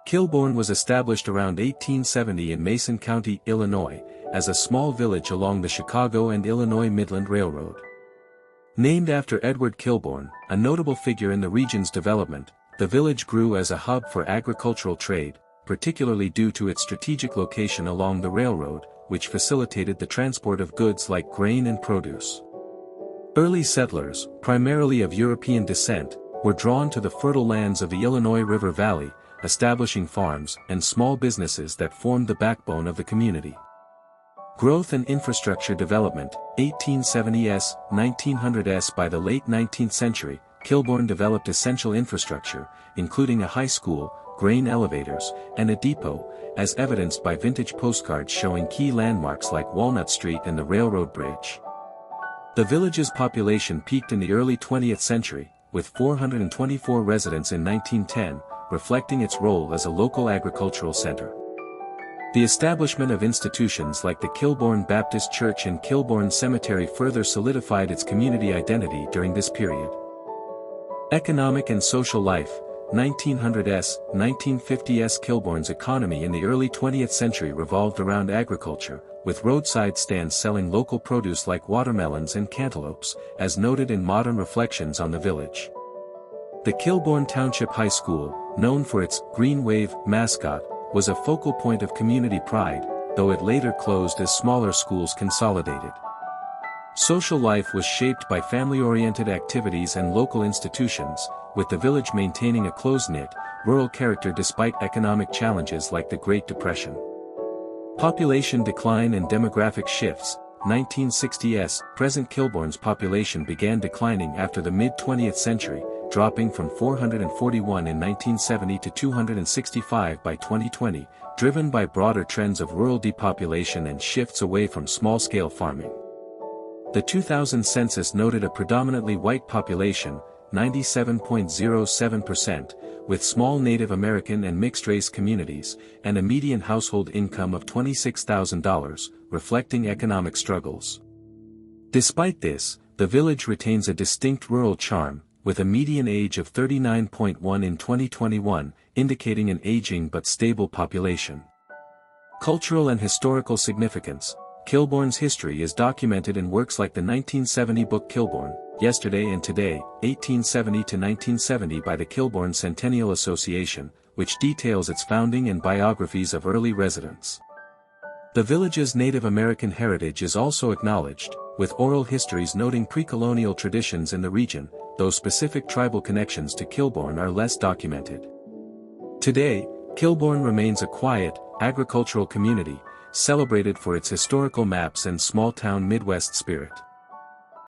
Kilbourne was established around 1870 in Mason County, Illinois, as a small village along the Chicago and Illinois Midland Railroad. Named after Edward Kilbourne, a notable figure in the region's development, the village grew as a hub for agricultural trade, particularly due to its strategic location along the railroad, which facilitated the transport of goods like grain and produce. Early settlers, primarily of European descent, were drawn to the fertile lands of the Illinois River Valley, establishing farms and small businesses that formed the backbone of the community. Growth and infrastructure development, 1870s, 1900s. By the late 19th century, Kilbourne developed essential infrastructure, including a high school, grain elevators, and a depot, as evidenced by vintage postcards showing key landmarks like Walnut Street and the railroad bridge. The village's population peaked in the early 20th century, with 424 residents in 1910, reflecting its role as a local agricultural center. The establishment of institutions like the Kilbourne Baptist Church and Kilbourne Cemetery further solidified its community identity during this period. Economic and social life, 1900s, 1950s. Kilbourne's economy in the early 20th century revolved around agriculture, with roadside stands selling local produce like watermelons and cantaloupes, as noted in modern reflections on the village. The Kilbourne Township High School, known for its Green Wave mascot, was a focal point of community pride, though it later closed as smaller schools consolidated. Social life was shaped by family-oriented activities and local institutions, with the village maintaining a close-knit, rural character despite economic challenges like the Great Depression. Population decline and demographic shifts, 1960s. Present Kilbourne's population began declining after the mid-20th century, dropping from 441 in 1970 to 265 by 2020, driven by broader trends of rural depopulation and shifts away from small-scale farming. The 2000 census noted a predominantly white population, 97.07%, with small Native American and mixed-race communities, and a median household income of $26,000, reflecting economic struggles. Despite this, the village retains a distinct rural charm, with a median age of 39.1 in 2021, indicating an aging but stable population. Cultural and historical significance. Kilbourne's history is documented in works like the 1970 book Kilbourne, Yesterday and Today, 1870 to 1970 by the Kilbourne Centennial Association, which details its founding and biographies of early residents. The village's Native American heritage is also acknowledged, with oral histories noting pre-colonial traditions in the region, though specific tribal connections to Kilbourne are less documented. Today, Kilbourne remains a quiet, agricultural community, celebrated for its historical maps and small-town Midwest spirit.